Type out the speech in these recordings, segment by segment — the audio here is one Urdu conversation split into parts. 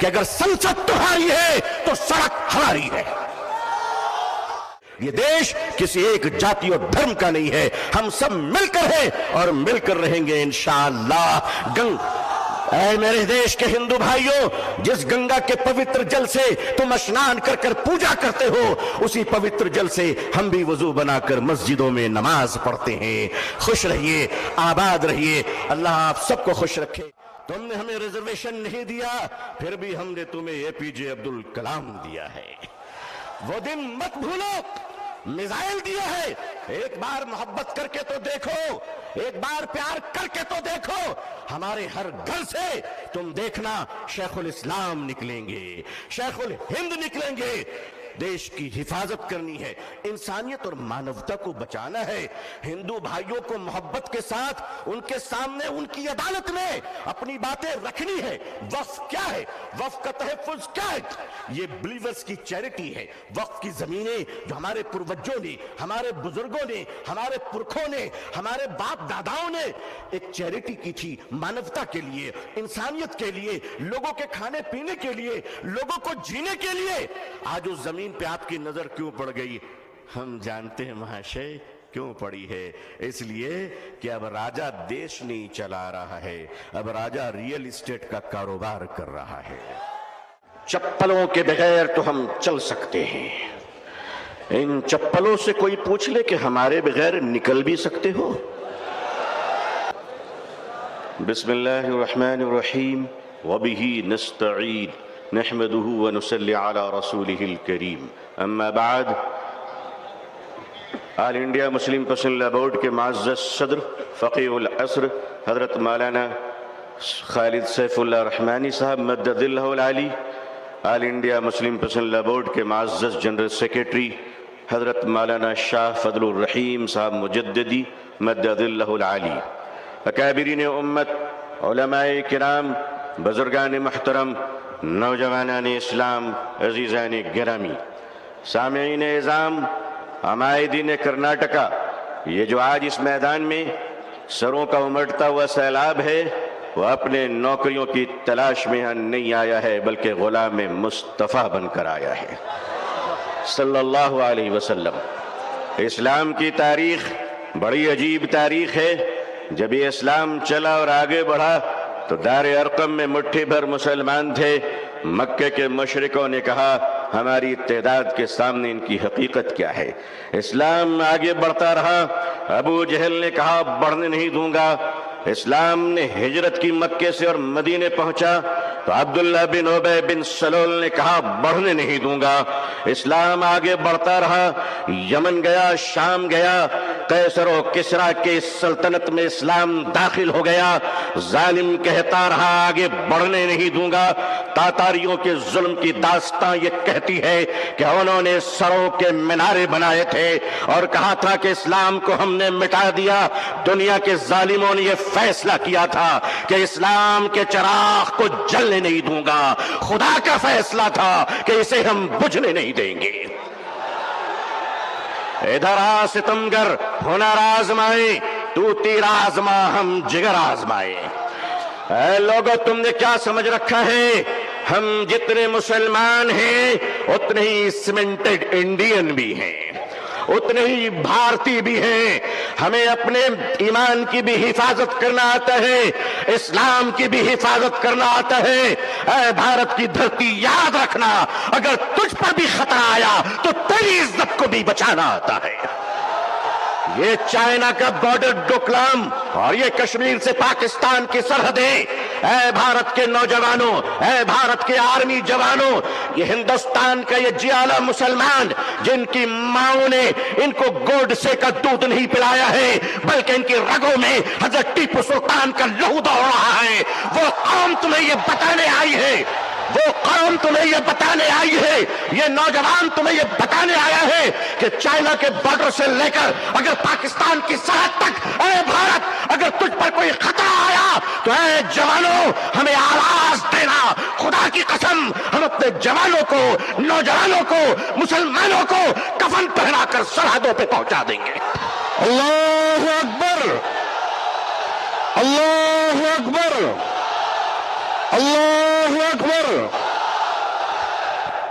کہ اگر سنسد تمہاری ہے تو سڑک ہماری ہے. یہ دیش کسی ایک جاتی اور دھرم کا نہیں ہے، ہم سب مل کر ہیں اور مل کر رہیں گے انشاءاللہ. اے میرے دیش کے ہندو بھائیوں، جس گنگا کے پوتر جل سے تم اشنان کر کر پوجا کرتے ہو، اسی پوتر جل سے ہم بھی وضو بنا کر مسجدوں میں نماز پڑھتے ہیں. خوش رہیے، آباد رہیے، اللہ آپ سب کو خوش رکھے. تم نے ہمیں ریزرویشن نہیں دیا، پھر بھی ہم نے تمہیں اے پی جے عبد الکلام دیا ہے. وہ دن مت بھولو، میزائل دیا ہے. ایک بار محبت کر کے تو دیکھو، ایک بار پیار کر کے تو دیکھو. ہمارے ہر گھر سے تم دیکھنا شیخ الاسلام نکلیں گے، شیخ الہند نکلیں گے. دیش کی حفاظت کرنی ہے، انسانیت اور مانوتا کو بچانا ہے. ہندو بھائیوں کو محبت کے ساتھ ان کے سامنے ان کی عدالت میں اپنی باتیں رکھنی ہے. وقف کیا ہے؟ وقف کا تحفظ کیا ہے؟ یہ بلیورز کی چیریٹی ہے. وقف کی زمینیں جو ہمارے پروجوں نے، ہمارے بزرگوں نے، ہمارے پرکھوں نے، ہمارے باپ داداؤں نے ایک چیریٹی کی تھی، مانوتا کے لیے، انسانیت کے لیے، لوگوں کے کھانے پینے کے لیے، لوگوں کو جینے کے لیے. آج اس زمین پہ آپ کی نظر کیوں پڑ گئی؟ ہم جانتے ہیں مہاشے کیوں پڑی ہے. اس لیے کہ اب راجہ دیش نہیں چلا رہا ہے، اب راجہ ریئل اسٹیٹ کا کاروبار کر رہا ہے. چپلوں کے بغیر تو ہم چل سکتے ہیں، ان چپلوں سے کوئی پوچھ لے کہ ہمارے بغیر نکل بھی سکتے ہو؟ بسم اللہ الرحمن الرحیم وبہ نستعین نحمدہ ونصلی علی رسولہ الکریم. اما بعد، آل انڈیا مسلم پرسنل لا بورڈ کے معزز صدر فقیہ العصر حضرت مولانا خالد سیف اللہ رحمانی صاحب مدد اللہ العالی، آل انڈیا مسلم پرسنل لا بورڈ کے معزز جنرل سیکریٹری حضرت مولانا شاہ فضل الرحیم صاحب مجددی مدد اللہ العالی، اکابرین امت، علماء کرام، بزرگان محترم، نوجوانان اسلام، عزیزان گرامی، سامعین اعظام، عمائدین کرناٹکا، یہ جو آج اس میدان میں سروں کا امڑتا ہوا سیلاب ہے، وہ اپنے نوکریوں کی تلاش میں نہیں آیا ہے بلکہ غلام مصطفیٰ بن کر آیا ہے صلی اللہ علیہ وسلم. اسلام کی تاریخ بڑی عجیب تاریخ ہے. جب یہ اسلام چلا اور آگے بڑھا تو دار ارقم میں مٹھی بھر مسلمان تھے. مکے کے مشرکوں نے کہا ہماری تعداد کے سامنے ان کی حقیقت کیا ہے. اسلام آگے بڑھتا رہا. ابو جہل نے کہا بڑھنے نہیں دوں گا. اسلام نے ہجرت کی مکے سے اور مدینے پہنچا تو عبداللہ بن ابی بن سلول نے کہا بڑھنے نہیں دوں گا. اسلام آگے بڑھتا رہا. یمن گیا، شام گیا، قیصر و کسریٰ کے سلطنت میں اسلام داخل ہو گیا. ظالم کہتا رہا آگے بڑھنے نہیں دوں گا. تاتاریوں کے ظلم کی داستان یہ کہتی ہے کہ انہوں نے سروں کے مینارے بنائے تھے اور کہا تھا کہ اسلام کو ہم نے مٹا دیا. دنیا کے ظالموں نے یہ فیصلہ کیا تھا کہ اسلام کے چراغ کو جلنے نہیں دوں گا. خدا کا فیصلہ تھا کہ اسے ہم بجھنے نہیں دیں گے. ادھر آ ستمگر، ہنر آزمائے، تو تیر آزما ہم جگر آزمائے. اے لوگو، تم نے کیا سمجھ رکھا ہے؟ ہم جتنے مسلمان ہیں اتنے ہی سیمنٹڈ انڈین بھی ہیں، اتنے ہی بھارتی بھی ہیں. ہمیں اپنے ایمان کی بھی حفاظت کرنا آتا ہے، اسلام کی بھی حفاظت کرنا آتا ہے. اے بھارت کی دھرتی، یاد رکھنا اگر تجھ پر بھی خطرہ آیا تو تیری عزت کو بھی بچانا آتا ہے. یہ چائنا کا بارڈر ڈوکلام اور یہ کشمیر سے پاکستان کی سرحدیں، اے بھارت کے نوجوانوں، اے بھارت کے آرمی جوانوں، یہ ہندوستان کا یہ جیالا مسلمان جن کی ماؤں نے ان کو گوڈ سے کا دودھ نہیں پلایا ہے بلکہ ان کی رگوں میں حضرت ٹیپو سلطان کا لہو دوڑ رہا ہے، وہ قوم تمہیں یہ بتانے آئی ہے، وہ قوم تمہیں یہ بتانے آئی ہے، یہ نوجوان تمہیں یہ بتانے آیا ہے کہ چائنا کے بارڈر سے لے کر اگر پاکستان کی سرحد تک، اے بھارت، اگر تجھ پر کوئی خطرہ آیا تو اے جوانوں ہمیں آواز دینا. خدا کی قسم ہم اپنے جوانوں کو، نوجوانوں کو، مسلمانوں کو کفن پہنا کر سرحدوں پہ پہنچا دیں گے. اللہ اکبر، اللہ اکبر، اللہ اکبر.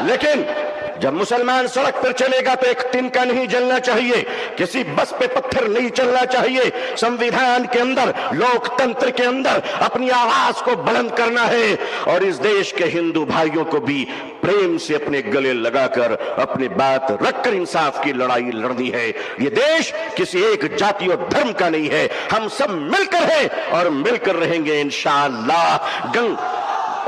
لیکن جب مسلمان سڑک پر چلے گا تو ایک تنکا نہیں جلنا چاہیے، کسی بس پہ پتھر نہیں چلنا چاہیے، سنویدھان کے اندر، لوک تنتر کے اندر اپنی آواز کو بلند کرنا ہے، اور اس دیش کے ہندو بھائیوں کو بھی پریم سے اپنے گلے لگا کر اپنی بات رکھ کر انصاف کی لڑائی لڑنی ہے۔ یہ دیش کسی ایک جاتی اور دھرم کا نہیں ہے، ہم سب مل کر ہیں اور مل کر رہیں گے انشاءاللہ۔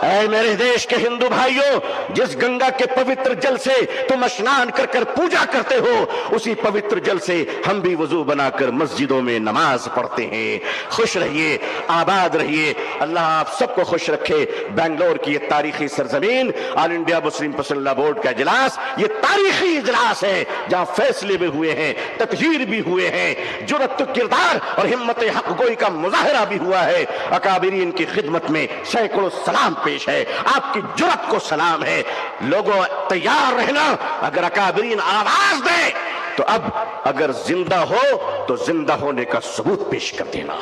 اے میرے دیش کے ہندو بھائیوں، جس گنگا کے پوتر جل سے تم اسنان کر کر پوجا کرتے ہو، اسی پوتر جل سے ہم بھی وضو بنا کر مسجدوں میں نماز پڑھتے ہیں۔ خوش رہیے، آباد رہیے، اللہ آپ سب کو خوش رکھے۔ بنگلور کی یہ تاریخی سرزمین، آل انڈیا مسلم پرسنل لا بورڈ کا اجلاس، یہ تاریخی اجلاس ہے جہاں فیصلے بھی ہوئے ہیں، تطہیر بھی ہوئے ہیں، جرأت و کردار اور ہمت حق گوئی کا مظاہرہ بھی ہوا ہے۔ اکابرین کی خدمت میں سینکڑوں سلام پیش ہے، آپ کی جرأت کو سلام ہے۔ لوگوں تیار رہنا، اگر اکابرین آواز دے تو اب اگر زندہ ہو تو زندہ ہونے کا ثبوت پیش کر دینا۔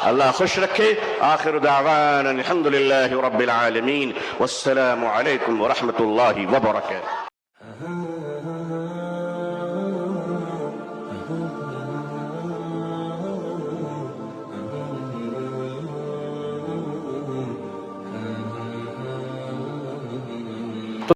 اللہ خوش رکھے۔ آخر دعوانا الحمدللہ رب العالمین، والسلام علیکم ورحمۃ اللہ وبرکاتہ۔